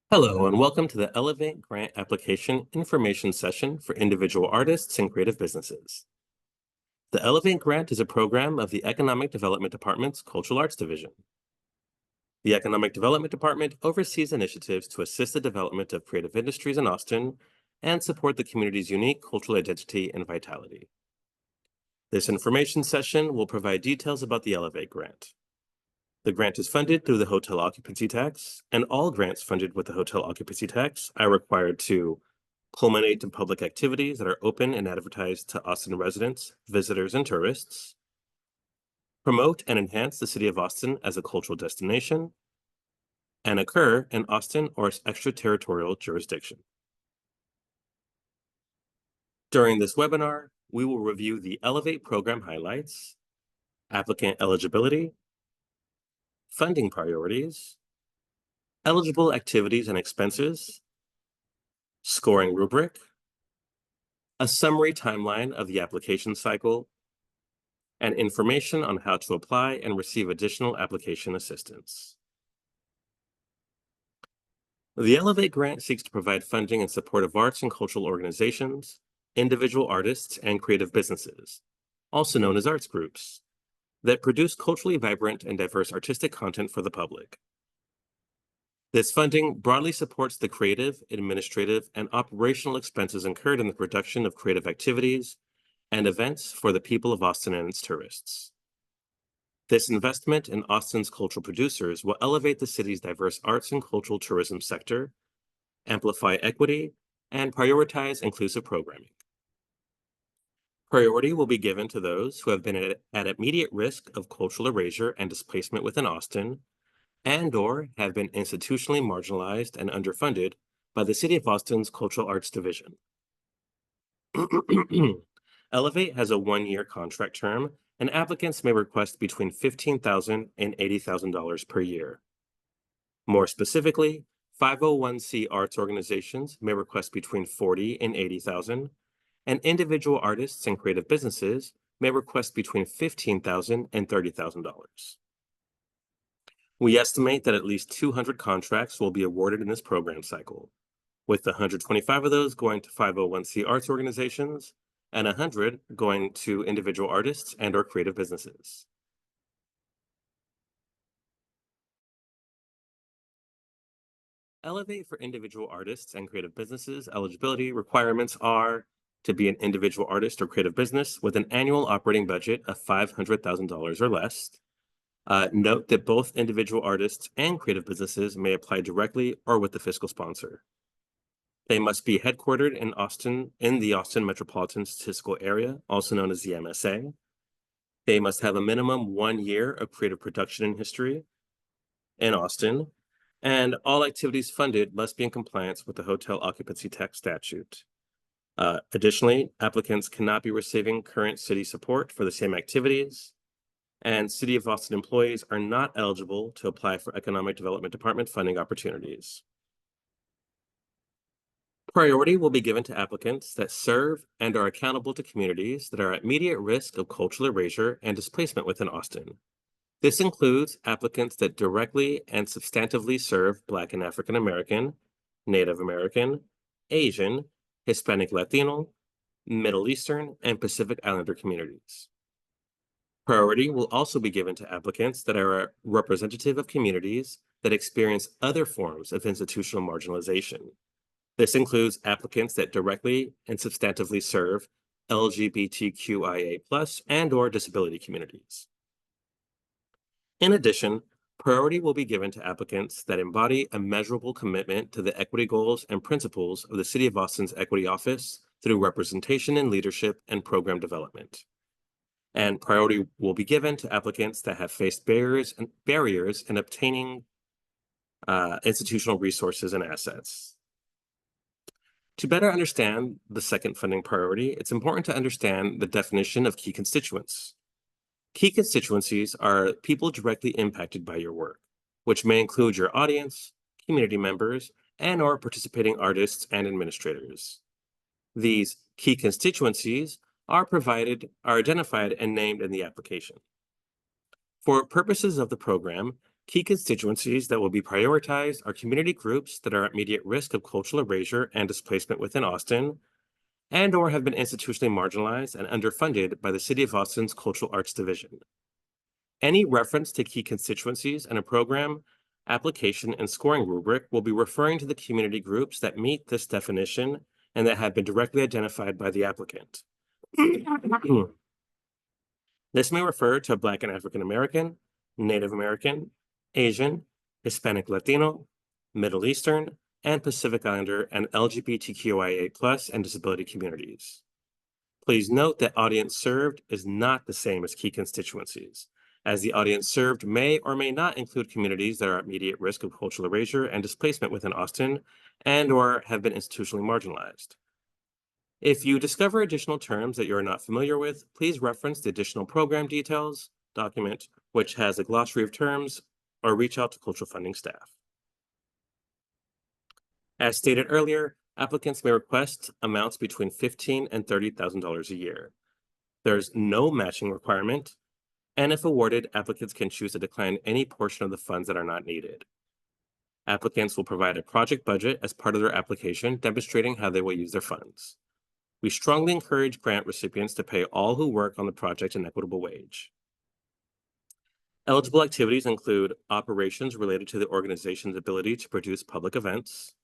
Hello, and welcome to the Elevate Grant Application Information Session for individual artists and creative businesses. The Elevate Grant is a program of the Economic Development Department's Cultural Arts Division. The Economic Development Department oversees initiatives to assist the development of creative industries in Austin and support the community's unique cultural identity and vitality. This information session will provide details about the Elevate Grant. The grant is funded through the hotel occupancy tax, and all grants funded with the hotel occupancy tax are required to culminate in public activities that are open and advertised to Austin residents, visitors, and tourists, promote and enhance the city of Austin as a cultural destination, and occur in Austin or its extraterritorial jurisdiction. During this webinar, we will review the Elevate program highlights, applicant eligibility, funding priorities, eligible activities and expenses, scoring rubric, a summary timeline of the application cycle, and information on how to apply and receive additional application assistance. The Elevate Grant seeks to provide funding in support of arts and cultural organizations, individual artists, and creative businesses, also known as arts groups, that produce culturally vibrant and diverse artistic content for the public. This funding broadly supports the creative, administrative, and operational expenses incurred in the production of creative activities and events for the people of Austin and its tourists. This investment in Austin's cultural producers will elevate the city's diverse arts and cultural tourism sector, amplify equity, and prioritize inclusive programming. Priority will be given to those who have been at immediate risk of cultural erasure and displacement within Austin, and/or have been institutionally marginalized and underfunded by the City of Austin's Cultural Arts Division. Elevate has a one-year contract term, and applicants may request between $15,000 and $80,000 per year. More specifically, 501c arts organizations may request between $40,000 and $80,000, and individual artists and creative businesses may request between $15,000 and $30,000. We estimate that at least 200 contracts will be awarded in this program cycle, with 125 of those going to 501c arts organizations and 100 going to individual artists and/or creative businesses. Elevate for individual artists and creative businesses eligibility requirements are to be an individual artist or creative business with an annual operating budget of $500,000 or less. Note that both individual artists and creative businesses may apply directly or with the fiscal sponsor. They must be headquartered in Austin, in the Austin Metropolitan Statistical Area, also known as the MSA. They must have a minimum 1 year of creative production in history in Austin, and all activities funded must be in compliance with the hotel occupancy tax statute. Additionally, applicants cannot be receiving current city support for the same activities, and City of Austin employees are not eligible to apply for Economic Development Department funding opportunities. Priority will be given to applicants that serve and are accountable to communities that are at immediate risk of cultural erasure and displacement within Austin. This includes applicants that directly and substantively serve Black and African American, Native American, Asian, Hispanic Latino, Middle Eastern, and Pacific Islander communities. Priority will also be given to applicants that are representative of communities that experience other forms of institutional marginalization. This includes applicants that directly and substantively serve LGBTQIA+ and/or disability communities. In addition, priority will be given to applicants that embody a measurable commitment to the equity goals and principles of the City of Austin's Equity Office through representation in leadership and program development. And priority will be given to applicants that have faced barriers in obtaining institutional resources and assets. To better understand the second funding priority, it's important to understand the definition of key constituents. Key constituencies are people directly impacted by your work, which may include your audience, community members, and/or participating artists and administrators. These key constituencies are identified and named in the application. For purposes of the program, Key constituencies that will be prioritized are community groups that are at immediate risk of cultural erasure and displacement within Austin, and/or have been institutionally marginalized and underfunded by the City of Austin's Cultural Arts Division. Any reference to key constituencies in a program, application, and scoring rubric will be referring to the community groups that meet this definition and that have been directly identified by the applicant. This may refer to Black and African American, Native American, Asian, Hispanic Latino, Middle Eastern, and Pacific Islander and LGBTQIA+ and disability communities. Please note that audience served is not the same as key constituencies, as the audience served may or may not include communities that are at immediate risk of cultural erasure and displacement within Austin and/or have been institutionally marginalized. If you discover additional terms that you are not familiar with, please reference the additional program details document, which has a glossary of terms, or reach out to cultural funding staff. As stated earlier, applicants may request amounts between $15,000 and $30,000 a year. There's no matching requirement, and if awarded, applicants can choose to decline any portion of the funds that are not needed. Applicants will provide a project budget as part of their application, demonstrating how they will use their funds. We strongly encourage grant recipients to pay all who work on the project an equitable wage. Eligible activities include operations related to the organization's ability to produce public events,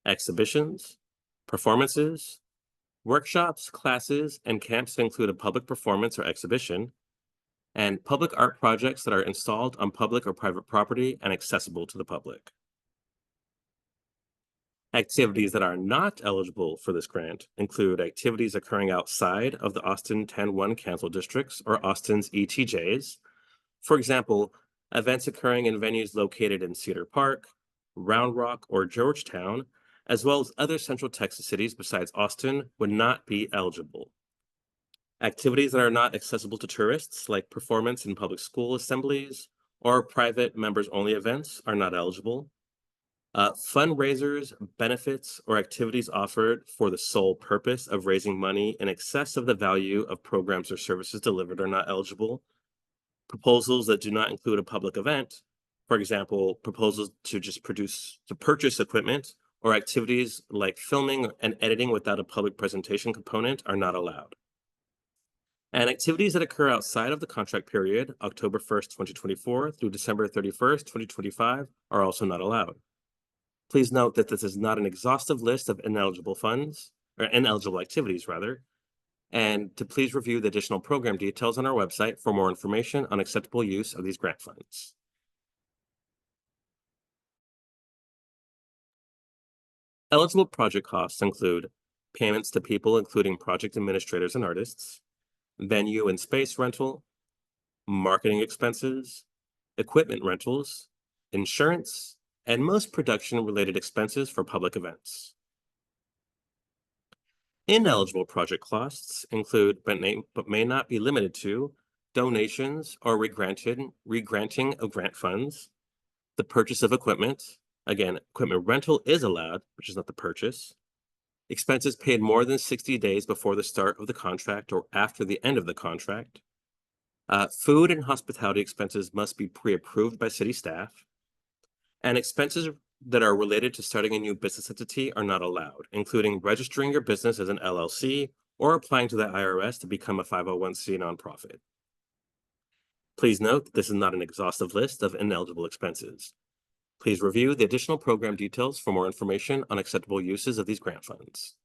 exhibitions, performances, workshops, classes, and camps that include a public performance or exhibition, and public art projects that are installed on public or private property and accessible to the public. Activities that are not eligible for this grant include activities occurring outside of the Austin 10-1 Council districts or Austin's ETJs. For example, events occurring in venues located in Cedar Park, Round Rock, or Georgetown, as well as other Central Texas cities besides Austin, would not be eligible. Activities that are not accessible to tourists, like performance in public school assemblies or private members-only events, are not eligible. Fundraisers, benefits, or activities offered for the sole purpose of raising money in excess of the value of programs or services delivered are not eligible. Proposals that do not include a public event, for example, proposals to purchase equipment, or activities like filming and editing without a public presentation component, are not allowed. And activities that occur outside of the contract period, October 1st, 2024 through December 31st, 2025, are also not allowed. Please note that this is not an exhaustive list of ineligible funds, or ineligible activities rather, and to please review the additional program details on our website for more information on acceptable use of these grant funds. Eligible project costs include payments to people including project administrators and artists, venue and space rental, marketing expenses, equipment rentals, insurance, and most production-related expenses for public events. Ineligible project costs include, but may not be limited to, donations or regranting of grant funds, the purchase of equipment. Again, equipment rental is allowed, which is not the purchase. Expenses paid more than 60 days before the start of the contract or after the end of the contract. Food and hospitality expenses must be pre-approved by city staff. And expenses that are related to starting a new business entity are not allowed, including registering your business as an LLC or applying to the IRS to become a 501c nonprofit. Please note that this is not an exhaustive list of ineligible expenses. Please review the additional program details for more information on acceptable uses of these grant funds.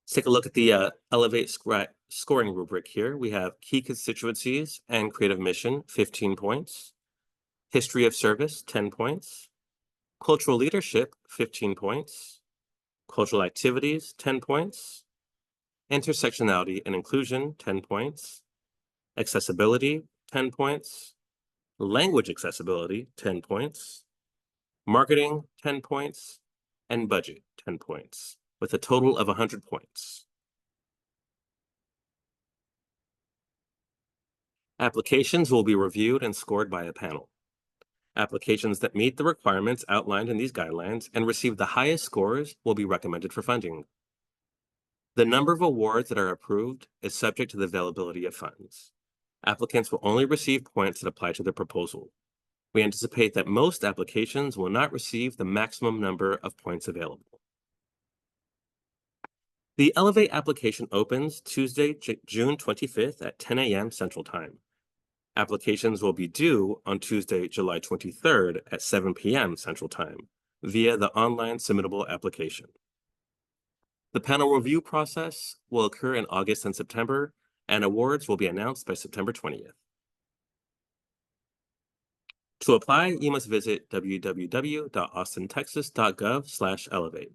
Let's take a look at the Elevate scoring rubric here. We have key constituencies and creative mission, 15 points. History of service, 10 points. Cultural leadership, 15 points. Cultural activities, 10 points. Intersectionality and inclusion, 10 points. Accessibility, 10 points. Language accessibility, 10 points. Marketing, 10 points. And budget, 10 points, with a total of 100 points. Applications will be reviewed and scored by a panel. Applications that meet the requirements outlined in these guidelines and receive the highest scores will be recommended for funding. The number of awards that are approved is subject to the availability of funds. Applicants will only receive points that apply to their proposal. We anticipate that most applications will not receive the maximum number of points available. The Elevate application opens Tuesday, June 25th at 10 a.m. Central Time. Applications will be due on Tuesday, July 23rd at 7 p.m. Central Time via the online submittable application. The panel review process will occur in August and September, and awards will be announced by September 20th. To apply, you must visit www.austintexas.gov/elevate.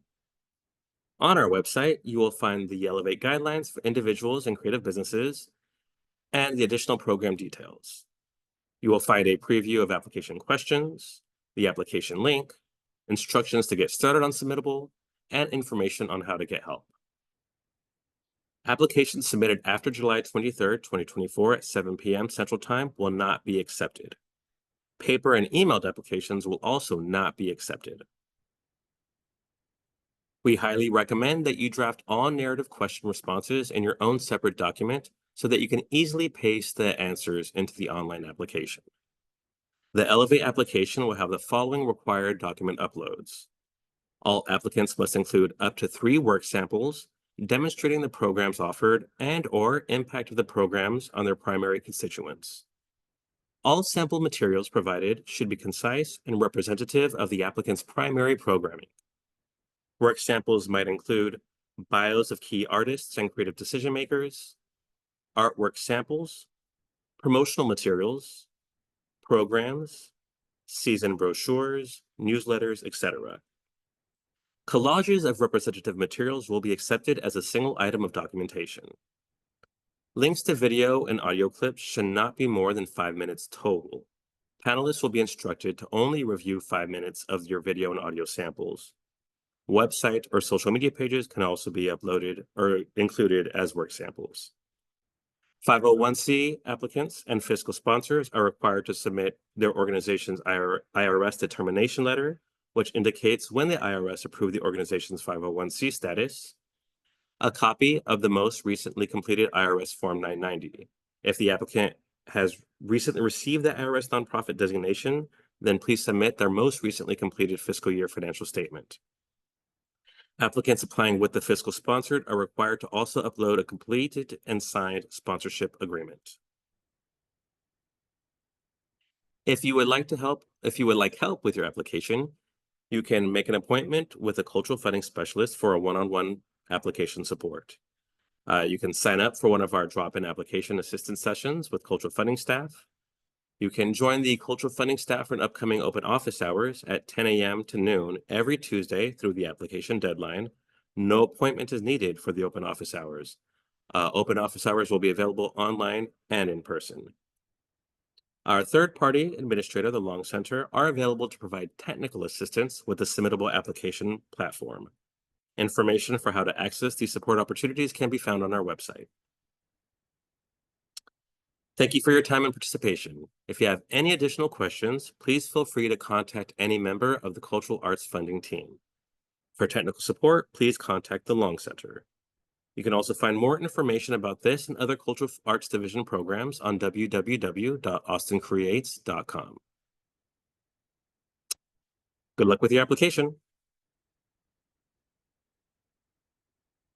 On our website, you will find the Elevate guidelines for individuals and creative businesses and the additional program details. You will find a preview of application questions, the application link, instructions to get started on Submittable, and information on how to get help. Applications submitted after July 23rd, 2024 at 7 p.m. Central Time will not be accepted. Paper and emailed applications will also not be accepted. We highly recommend that you draft all narrative question responses in your own separate document so that you can easily paste the answers into the online application. The Elevate application will have the following required document uploads. All applicants must include up to 3 work samples demonstrating the programs offered and/or impact of the programs on their primary constituents. All sample materials provided should be concise and representative of the applicant's primary programming. Work samples might include bios of key artists and creative decision makers, artwork samples, promotional materials, programs, season brochures, newsletters, etc. Collages of representative materials will be accepted as a single item of documentation. Links to video and audio clips should not be more than 5 minutes total. Panelists will be instructed to only review 5 minutes of your video and audio samples. Website or social media pages can also be uploaded or included as work samples. 501c applicants and fiscal sponsors are required to submit their organization's IRS determination letter, which indicates when the IRS approved the organization's 501c status, a copy of the most recently completed IRS Form 990. If the applicant has recently received the IRS nonprofit designation, then please submit their most recently completed fiscal year financial statement. Applicants applying with the fiscal sponsored are required to also upload a completed and signed sponsorship agreement. If you would like help with your application, you can make an appointment with a cultural funding specialist for a one-on-one application support. You can sign up for one of our drop-in application assistance sessions with cultural funding staff. You can join the cultural funding staff for an upcoming open office hours at 10 a.m. to noon every Tuesday through the application deadline. No appointment is needed for the open office hours. Open office hours will be available online and in person. Our third-party administrator, the Long Center, are available to provide technical assistance with the submittable application platform. Information for how to access these support opportunities can be found on our website. Thank you for your time and participation. If you have any additional questions, please feel free to contact any member of the Cultural Arts Funding team. For technical support, please contact the Long Center. You can also find more information about this and other Cultural Arts Division programs on www.austincreates.com. Good luck with your application.